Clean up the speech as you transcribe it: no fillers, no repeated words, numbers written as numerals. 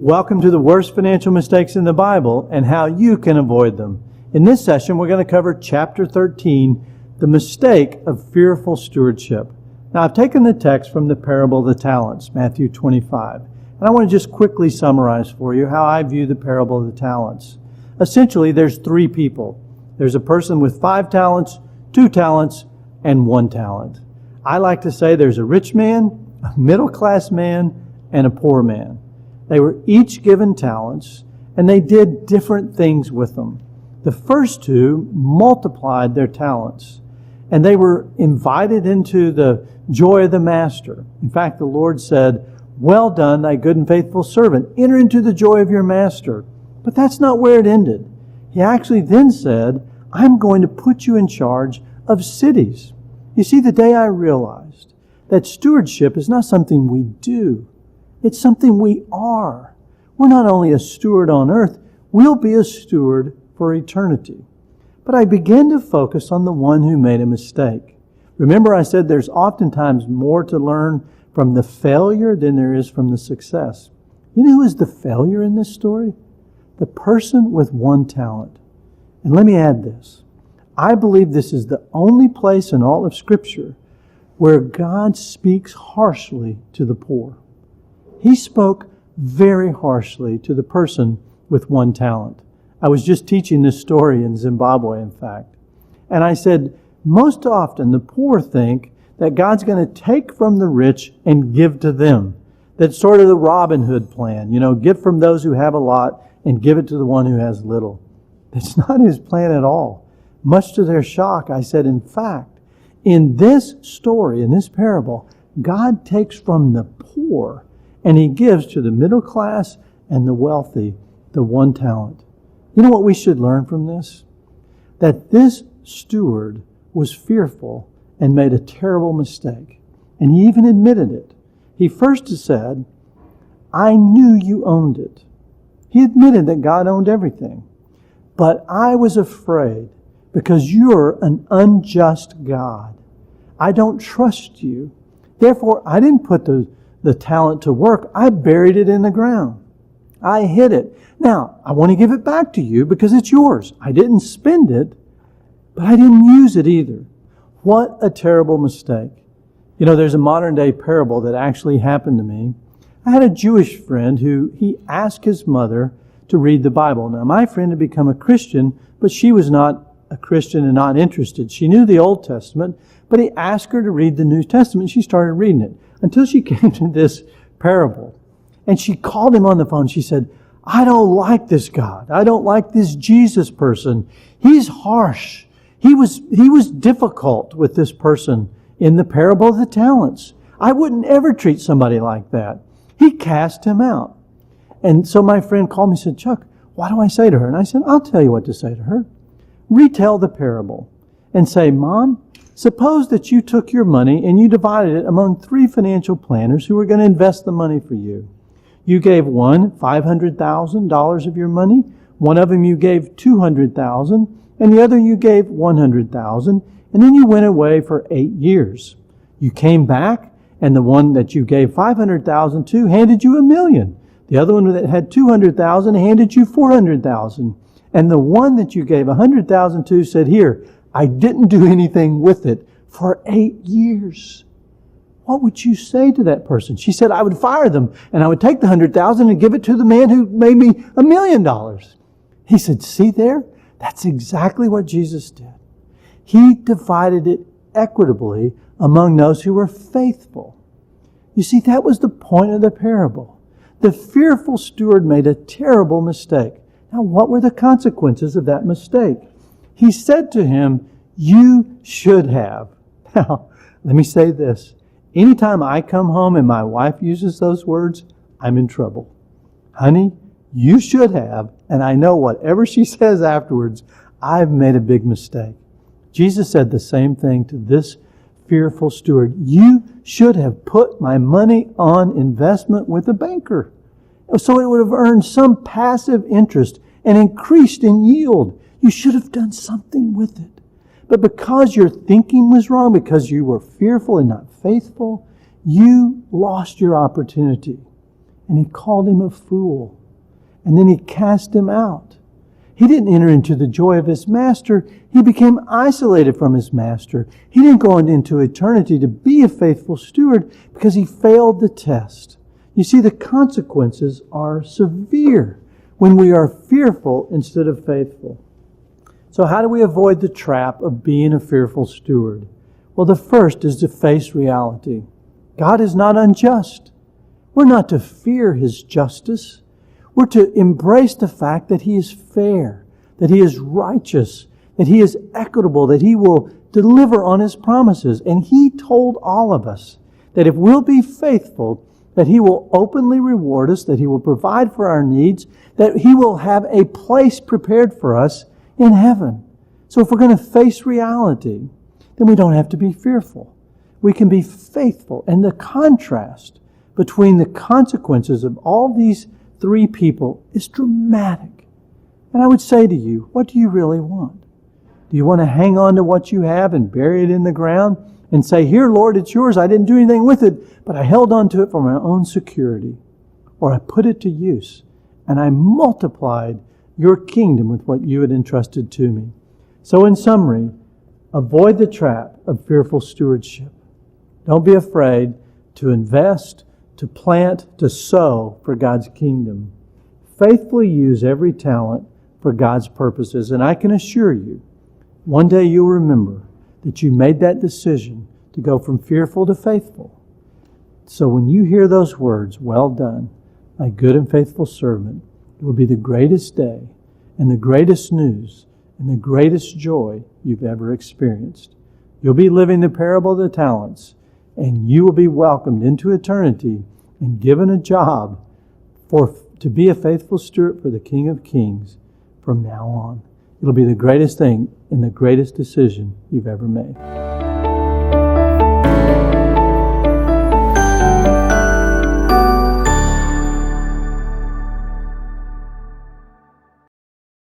Welcome to the worst financial mistakes in the Bible and how you can avoid them. In this session, we're going to cover chapter 13, the mistake of fearful stewardship. Now, I've taken the text from the parable of the talents, Matthew 25. And I want to just quickly summarize for you how I view the parable of the talents. Essentially, there's three people. There's a person with 5 talents, 2 talents, and 1 talent. I like to say there's a rich man, a middle-class man, and a poor man. They were each given talents, and they did different things with them. The first two multiplied their talents, and they were invited into the joy of the master. In fact, the Lord said, "Well done, thy good and faithful servant. Enter into the joy of your master." But that's not where it ended. He actually then said, "I'm going to put you in charge of cities." You see, the day I realized that stewardship is not something we do. It's something we are. We're not only a steward on earth, we'll be a steward for eternity. But I began to focus on the one who made a mistake. Remember, I said there's oftentimes more to learn from the failure than there is from the success. You know who is the failure in this story? The person with 1 talent. And let me add this. I believe this is the only place in all of Scripture where God speaks harshly to the poor. He spoke very harshly to the person with 1 talent. I was just teaching this story in Zimbabwe, in fact. And I said, most often the poor think that God's going to take from the rich and give to them. That's sort of the Robin Hood plan. Get from those who have a lot and give it to the one who has little. That's not His plan at all. Much to their shock, I said, in fact, in this story, in this parable, God takes from the poor and He gives to the middle class and the wealthy the 1 talent. You know what we should learn from this? That this steward was fearful and made a terrible mistake. And he even admitted it. He first said, "I knew you owned it." He admitted that God owned everything. "But I was afraid because you're an unjust God. I don't trust you. Therefore, I didn't put the talent to work. I buried it in the ground. I hid it. Now, I want to give it back to you because it's yours. I didn't spend it, but I didn't use it either." What a terrible mistake. There's a modern day parable that actually happened to me. I had a Jewish friend who he asked his mother to read the Bible. Now, my friend had become a Christian, but she was not a Christian and not interested. She knew the Old Testament, but he asked her to read the New Testament. She started reading it until she came to this parable. And she called him on the phone. She said, "I don't like this God. I don't like this Jesus person. He's harsh. He was difficult with this person in the parable of the talents. I wouldn't ever treat somebody like that. He cast him out." And so my friend called me and said, "Chuck, what do I say to her?" And I said, "I'll tell you what to say to her. Retell the parable and say, 'Mom, suppose that you took your money and you divided it among 3 financial planners who were going to invest the money for you. You gave one $500,000 of your money. One of them you gave $200,000, and the other you gave $100,000. And then you went away for 8 years. You came back, and the one that you gave $500,000 to handed you $1 million. The other one that had $200,000 handed you $400,000. And the one that you gave $100,000 to said, 'Here, I didn't do anything with it for 8 years.' What would you say to that person?" She said, "I would fire them, and I would take the $100,000 and give it to the man who made me $1 million." He said, "See there? That's exactly what Jesus did. He divided it equitably among those who were faithful." You see, that was the point of the parable. The fearful steward made a terrible mistake. Now, what were the consequences of that mistake? He said to him, "You should have." Now, let me say this. Anytime I come home and my wife uses those words, I'm in trouble. "Honey, you should have," and I know whatever she says afterwards, I've made a big mistake. Jesus said the same thing to this fearful steward. "You should have put my money on investment with a banker, so it would have earned some passive interest and increased in yield. You should have done something with it. But because your thinking was wrong, because you were fearful and not faithful, you lost your opportunity. and he called him a fool. And then he cast him out. He didn't enter into the joy of his master. He became isolated from his master. He didn't go into eternity to be a faithful steward because he failed the test. You see, the consequences are severe when we are fearful instead of faithful. So how do we avoid the trap of being a fearful steward? Well, the first is to face reality. God is not unjust. We're not to fear His justice. We're to embrace the fact that He is fair, that He is righteous, that He is equitable, that He will deliver on His promises. And He told all of us that if we'll be faithful, that He will openly reward us, that He will provide for our needs, that He will have a place prepared for us in heaven. So if we're going to face reality, then we don't have to be fearful. We can be faithful. And the contrast between the consequences of all these three people is dramatic. And I would say to you, what do you really want? Do you want to hang on to what you have and bury it in the ground and say, here, Lord, it's yours. I didn't do anything with it, but I held on to it for my own security. Or I put it to use and I multiplied your kingdom with what you had entrusted to me. So in summary, avoid the trap of fearful stewardship. Don't be afraid to invest, to plant, to sow for God's kingdom. Faithfully use every talent for God's purposes. And I can assure you, one day you'll remember that you made that decision to go from fearful to faithful. So when you hear those words, well done, my good and faithful servant, it will be the greatest day and the greatest news and the greatest joy you've ever experienced. You'll be living the parable of the talents, and you will be welcomed into eternity and given a job to be a faithful steward for the King of Kings from now on. It'll be the greatest thing and the greatest decision you've ever made.